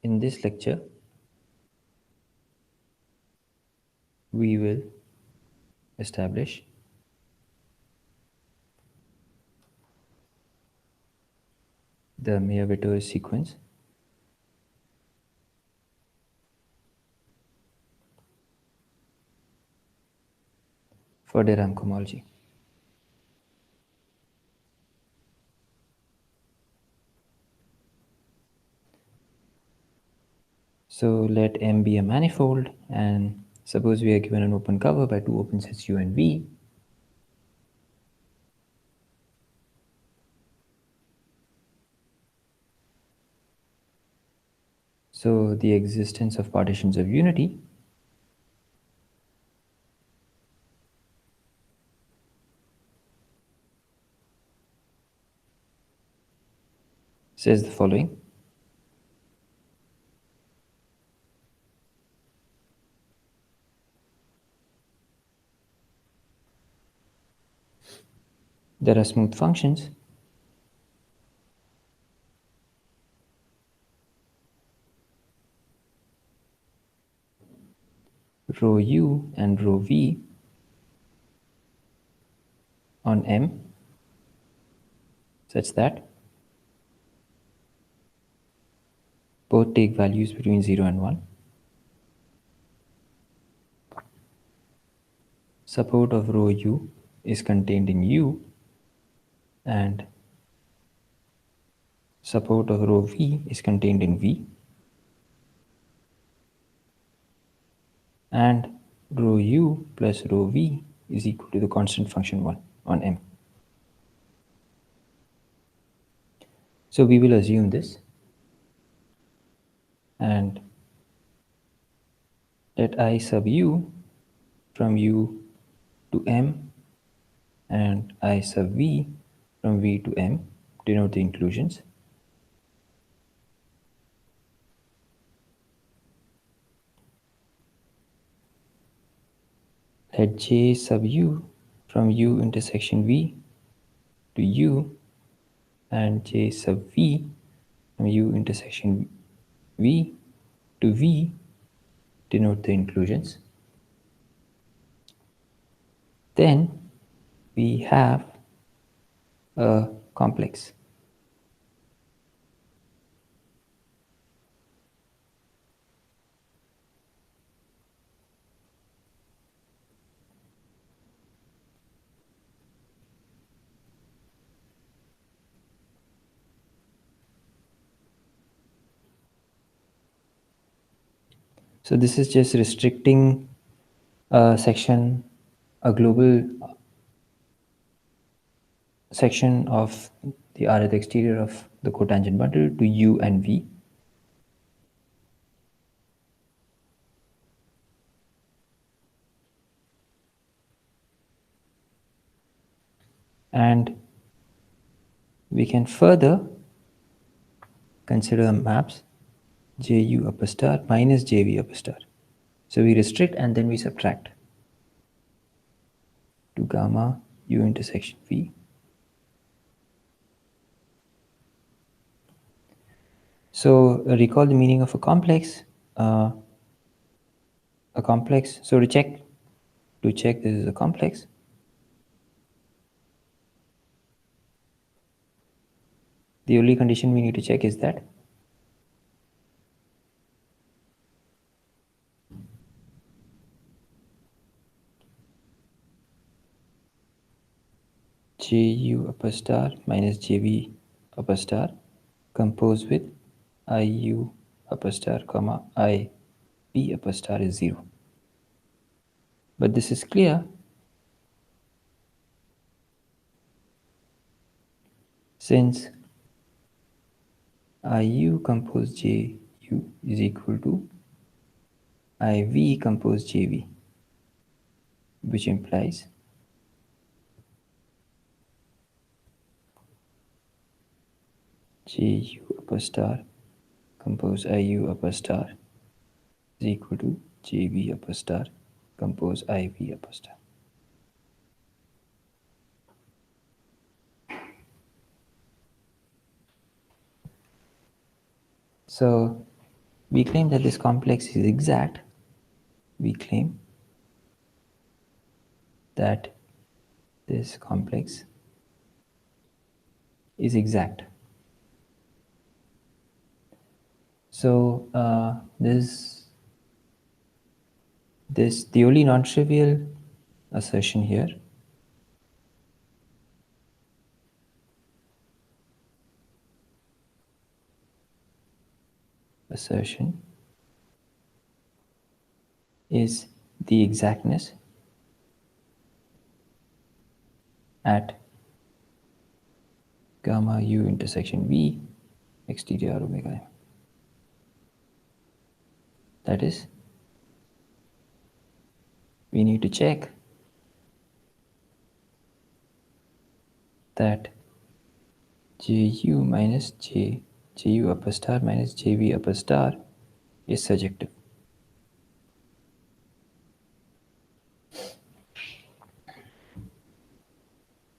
In this lecture, we will establish the Mayer-Wettor sequence for Dirac cohomology. So let M be a manifold, and suppose we are given an open cover by two open sets U and V. So the existence of partitions of unity says the following. There are smooth functions rho u and rho v on M such that both take values between 0 and 1. Support of rho u is contained in U, and support of rho v is contained in V, and rho u plus rho v is equal to the constant function 1 on M. So we will assume this, and let I sub u from U to M and I sub V from V to M denote the inclusions. Let J sub U from U intersection V to U and J sub V from U intersection V to V denote the inclusions. Then we have a complex. So this is just restricting a section, a global section of the Rth exterior of the cotangent bundle to U and V. And we can further consider maps Ju upper star minus Jv upper star. So we restrict and then we subtract to gamma U intersection V. So recall the meaning of a complex. So to check this is a complex, the only condition we need to check is that Ju upper star minus Jv upper star composed with Iu upper star comma Ip upper star is 0. But this is clear since Iu compose Ju is equal to Iv compose Jv, which implies Ju upper star compose Iu upper star is equal to Jv upper star compose Iv upper star. So we claim that this complex is exact. We claim that this complex is exact. So the only non-trivial assertion here is the exactness at gamma u intersection v exterior omega m. That is, we need to check that ju minus ju upper star minus jv upper star is surjective.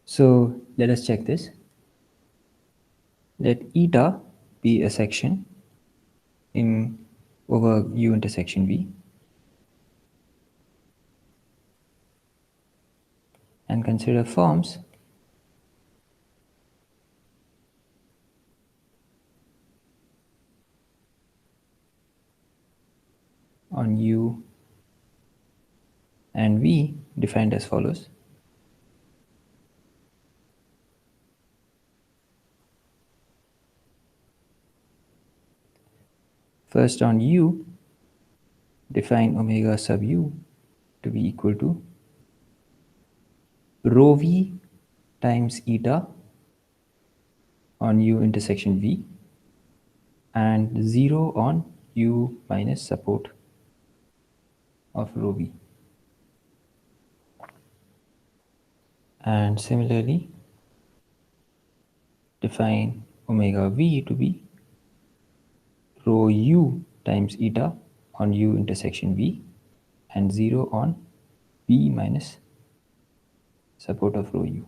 So let us check this. Let eta be a section in over u intersection v, and consider forms on u and v defined as follows. First, on u, define omega sub u to be equal to rho v times eta on u intersection v and 0 on u minus support of rho v. And similarly, define omega v to be rho u times eta on u intersection v and 0 on v minus support of rho u.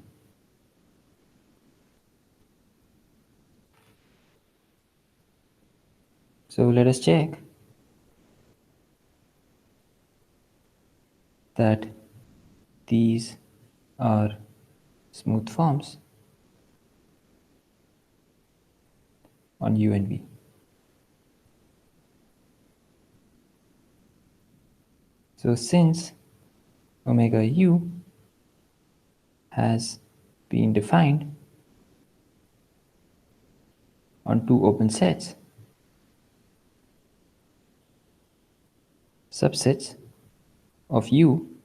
So let us check that these are smooth forms on u and v. So since omega u has been defined on two open sets, subsets of u,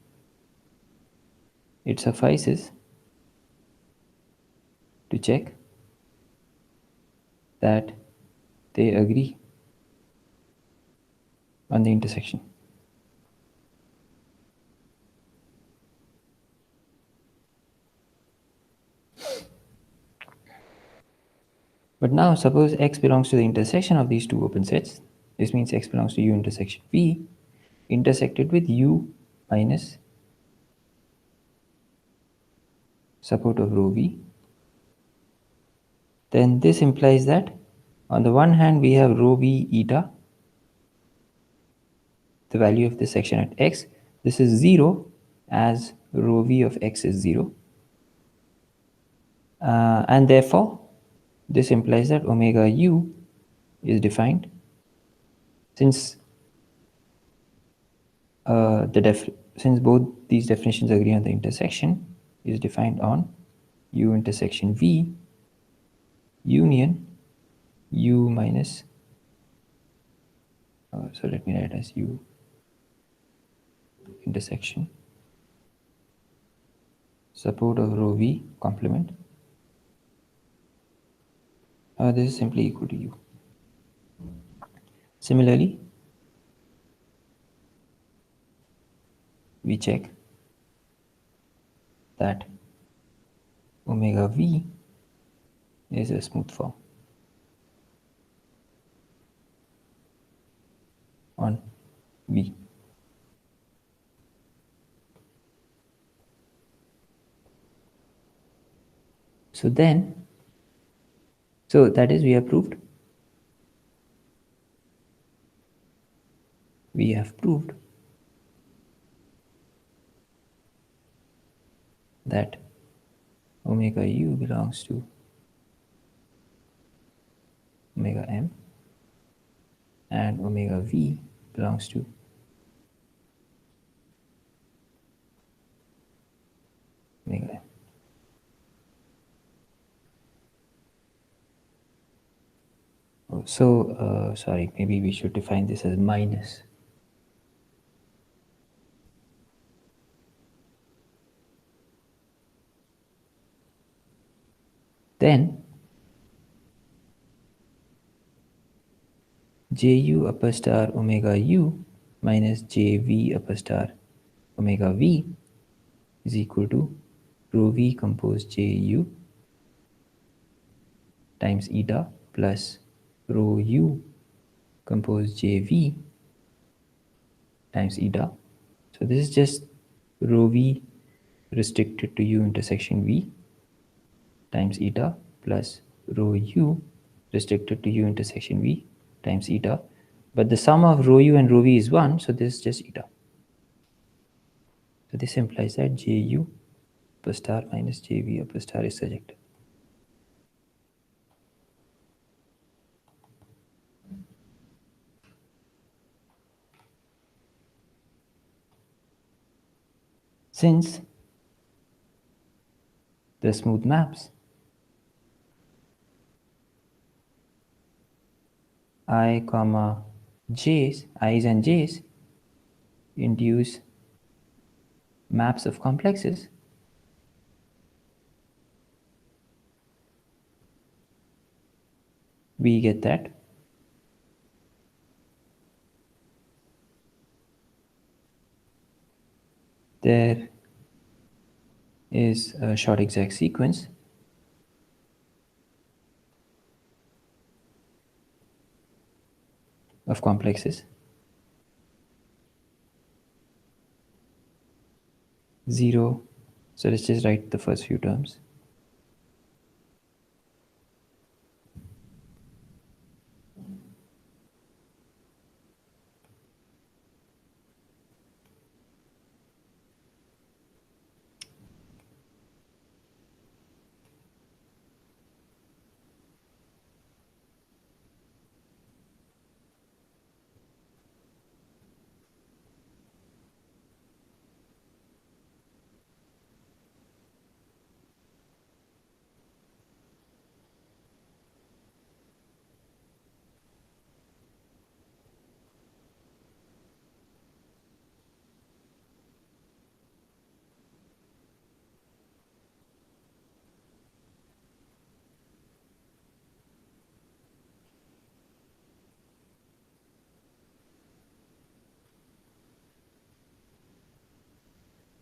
it suffices to check that they agree on the intersection. But now suppose x belongs to the intersection of these two open sets. This means x belongs to u intersection v intersected with u minus support of rho v. Then this implies that on the one hand we have rho v eta, the value of the section at x. This is 0 as rho v of x is 0. And therefore this implies that omega u is defined, since since both these definitions agree on the intersection, is defined on u intersection v union u minus so let me write as u intersection support of rho v complement. This is simply equal to u. Similarly, we check that omega v is a smooth form on v. So that is, we have proved we have proved that omega u belongs to omega m and omega v belongs to omega m. So, sorry, maybe we should define this as minus. Then ju upper star omega u minus jv upper star omega v is equal to rho v composed ju times eta plus rho u composed jv times eta. So this is just rho v restricted to u intersection v times eta plus rho u restricted to u intersection v times eta. But the sum of rho u and rho v is 1, so this is just eta. So this implies that ju upper star minus jv upper star is surjective. Since the smooth maps I comma j's, i's and j's induce maps of complexes, we get that there is a short exact sequence of complexes 0. So let's just write the first few terms.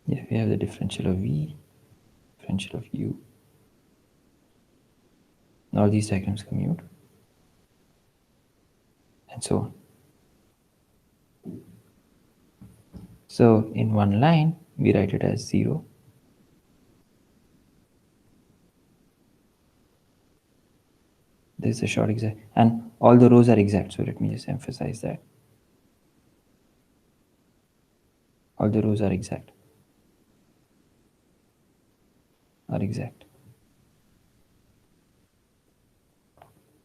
Yeah, we have the differential of v, differential of u. All these diagrams commute, and so on. So in one line, we write it as 0. This is a short exact, and all the rows are exact. So let me just emphasize that. All the rows are exact. Are exact.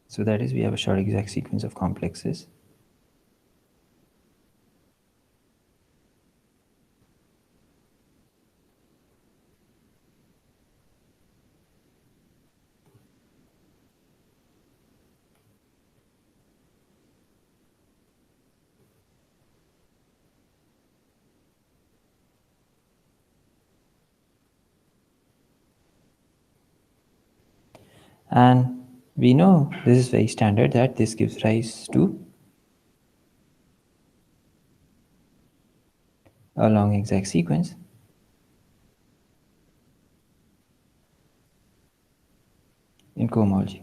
So that is, we have a short exact sequence of complexes. And we know this is very standard, that this gives rise to a long exact sequence in cohomology.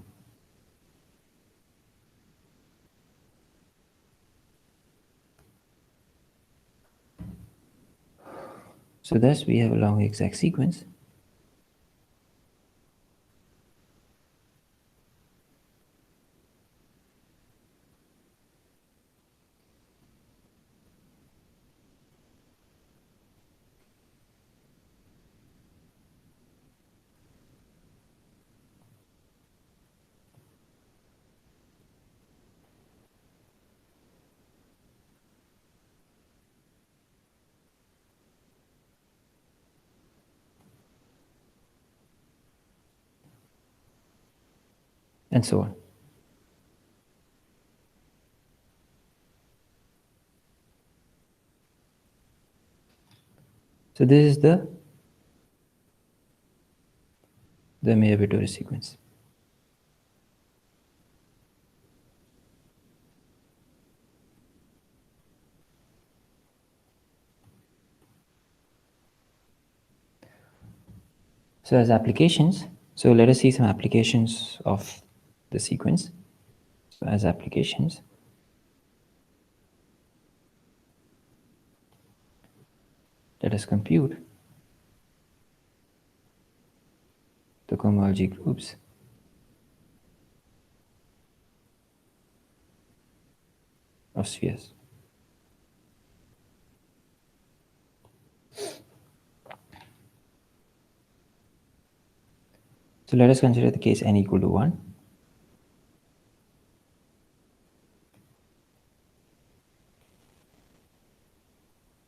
So thus we have a long exact sequence and so on. So this is the MA815 sequence. So as applications, so let us see some applications of the sequence. So as applications, let us compute the cohomology groups of spheres. So let us consider the case n equal to 1.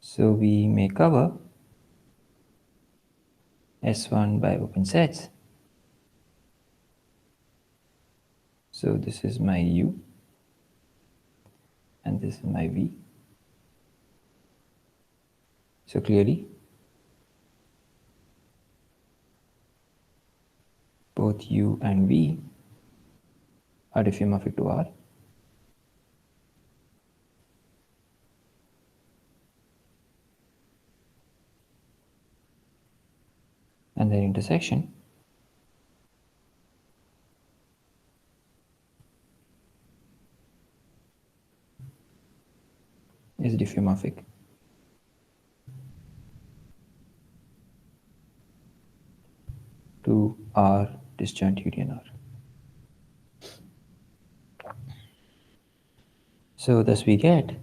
So we may cover S1 by open sets. So this is my U and this is my V. So clearly, both U and V are diffeomorphic to R. And their intersection is diffeomorphic to R disjoint union R. So thus we get,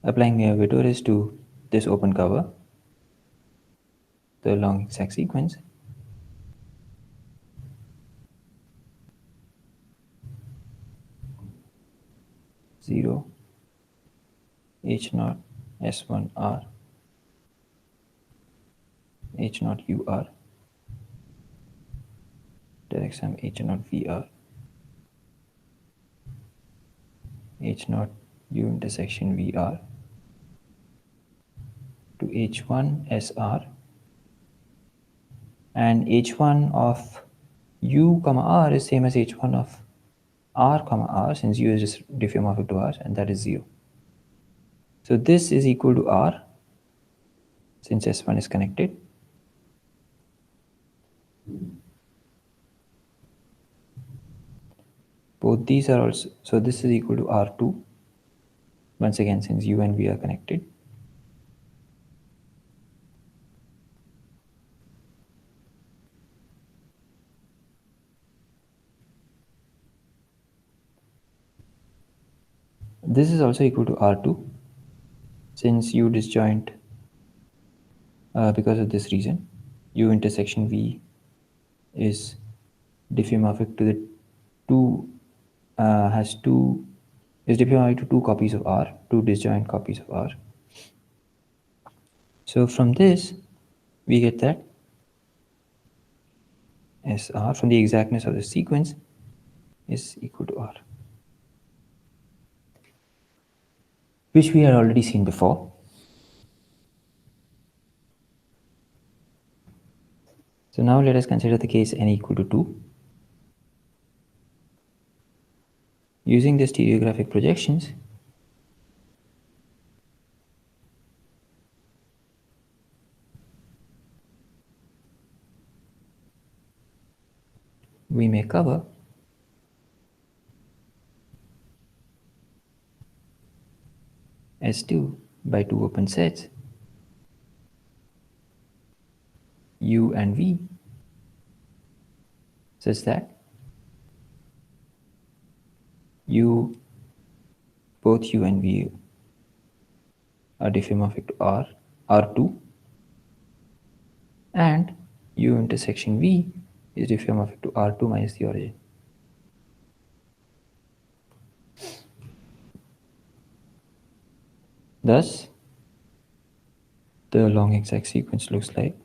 applying MA815 to this open cover, the long exact sequence, zero H0 S1 R H0 UR direct sum H0 VR H0 U intersection VR to H1 SR, and H1 of U comma R is same as H1 of R comma R, since U is just diffeomorphic to R, and that is 0. So this is equal to R since S1 is connected. Both these are also, so this is equal to R2 once again since U and V are connected. This is also equal to R2 since U disjoint, because of this reason, U intersection V is diffeomorphic to the two, is diffeomorphic to two copies of R, two disjoint copies of R. So from this, we get that SR from the exactness of the sequence is equal to R, which we had already seen before. So now let us consider the case n equal to 2. Using the stereographic projections, we may cover S2 by two open sets U and V such that both U and V are diffeomorphic to R, R2, and U intersection V is diffeomorphic to R2 minus the origin. Thus, the long exact sequence looks like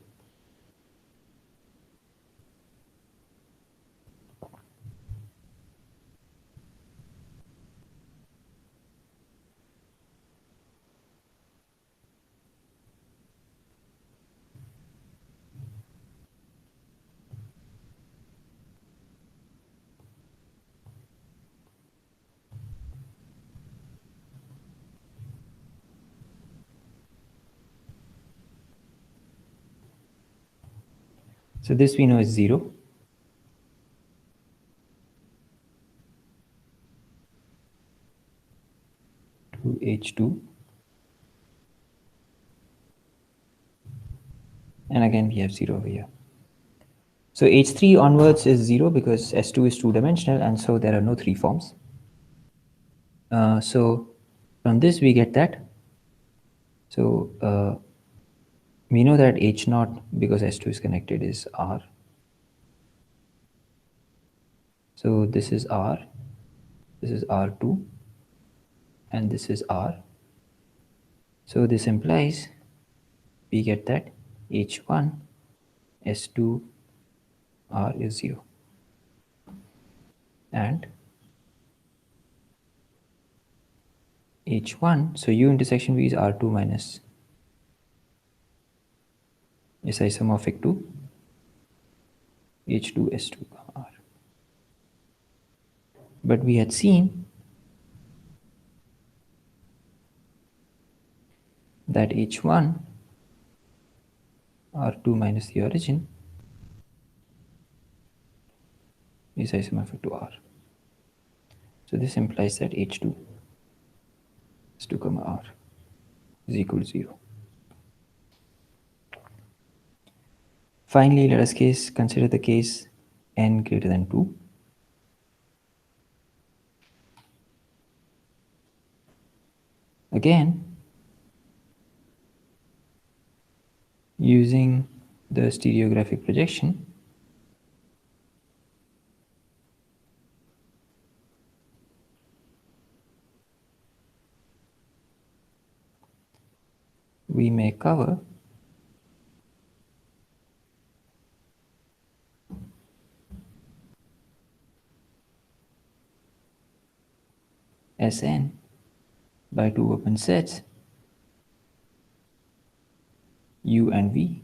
So this we know is 0. To H2. And again we have 0 over here. So H3 onwards is 0 because S2 is two-dimensional, and so there are no 3 forms. So from this we get that. So we know that H0, because S2 is connected, is R. So this is R, this is R2, and this is R. So this implies we get that H1 S2 R is 0. And H1, so U intersection V is R2 minus is isomorphic to H2 S2 R. But we had seen that H1 R2 minus the origin is isomorphic to R. So this implies that H2 S2 comma R is equal to 0. Finally, let us consider the case n greater than 2. Again, using the stereographic projection, we may cover Sn by two open sets U and V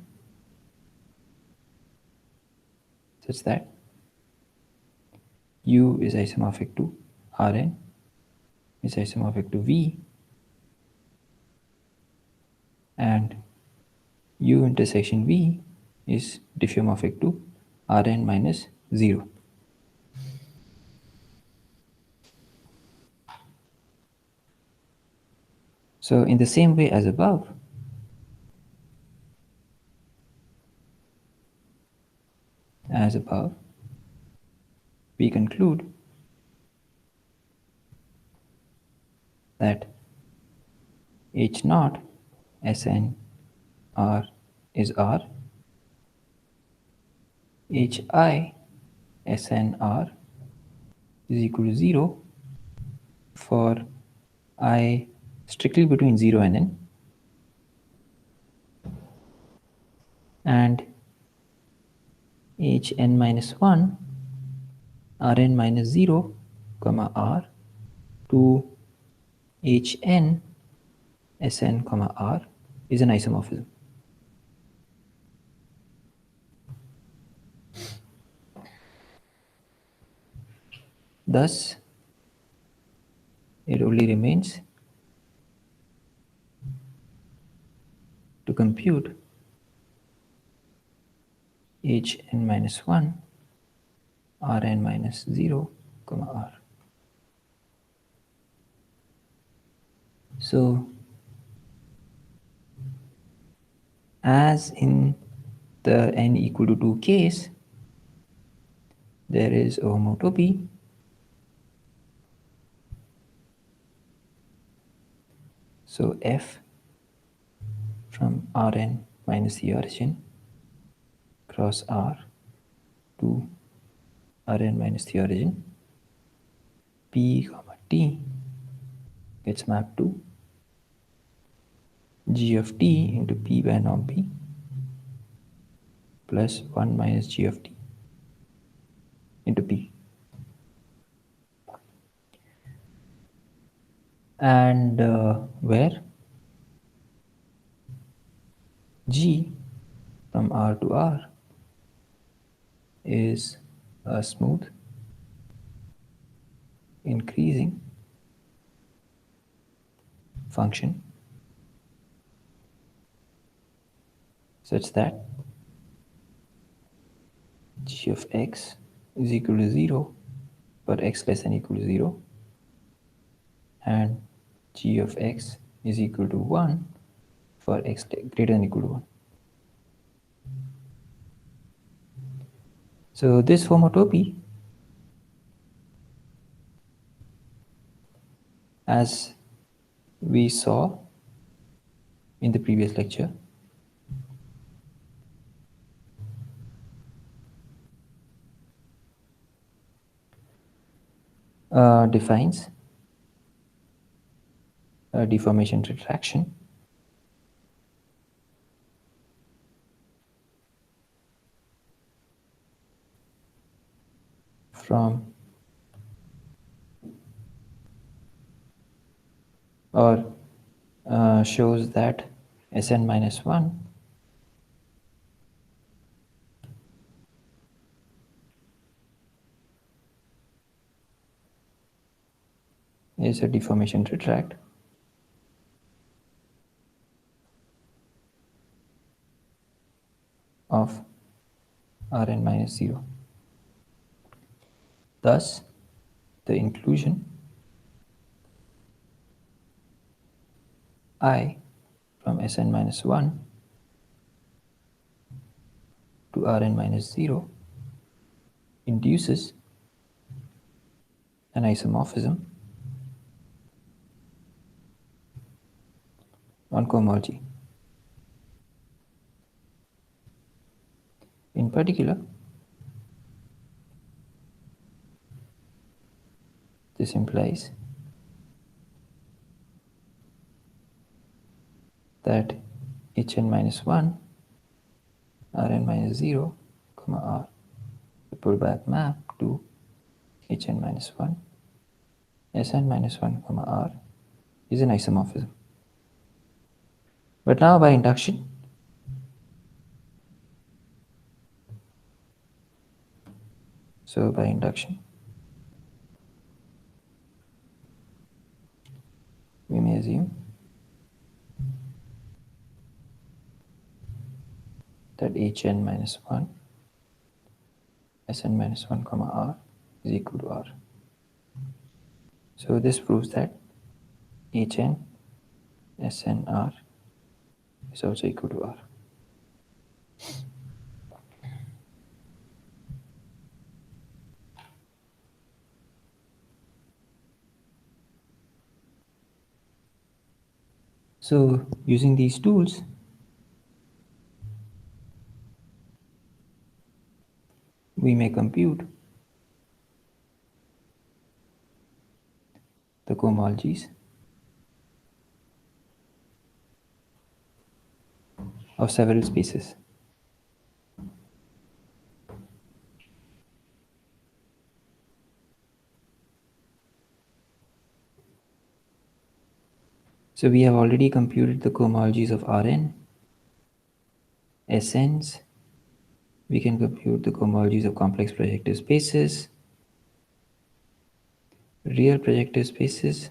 such that U is isomorphic to Rn, is isomorphic to V, and U intersection V is diffeomorphic to Rn minus 0. So in the same way as above, we conclude that H naught Sn R is R, Hi Sn R is equal to 0 for I strictly between 0 and n, and Hn minus 1 Rn minus 0 comma R to Hn Sn comma R is an isomorphism. Thus, it only remains to compute Hn minus 1 Rn minus 0 comma R. So, as in the n equal to 2 case, there is a homotopy so f from Rn minus the origin cross R to Rn minus the origin P comma T gets mapped to G of T into P by norm P plus 1 minus G of T into P. And where G from R to R is a smooth increasing function such that g of x is equal to 0 for x less than equal to 0, and g of x is equal to 1 for x greater than equal to 1. So this homotopy, as we saw in the previous lecture, defines a deformation retraction from, or shows that Sn minus 1 is a deformation retract of Rn minus 0. Thus, the inclusion I from Sn minus 1 to Rn minus 0 induces an isomorphism on cohomology. In particular, this implies that Hn minus 1, Rn minus 0, R, the pullback map to Hn minus 1, Sn minus 1, R is an isomorphism. But now by induction, we may assume that Hn minus 1, Sn minus 1, R is equal to R. So this proves that Hn Sn R is also equal to R. So using these tools, we may compute the cohomologies of several spaces. So we have already computed the cohomologies of Rn, Sns. We can compute the cohomologies of complex projective spaces, real projective spaces,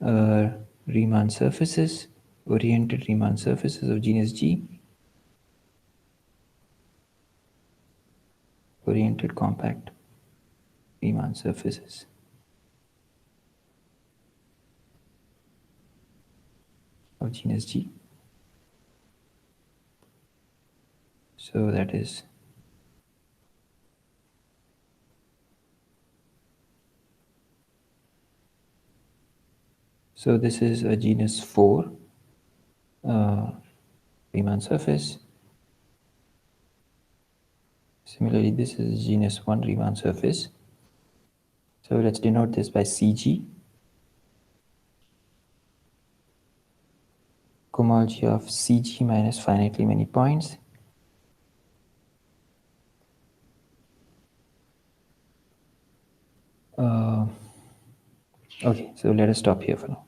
Riemann surfaces, oriented Riemann surfaces of genus G, oriented compact Riemann surfaces of genus G. So that is this is a genus 4 Riemann surface. Similarly, this is genus 1 Riemann surface. So let's denote this by CG. Cohomology of CG minus finitely many points. Okay, so let us stop here for now.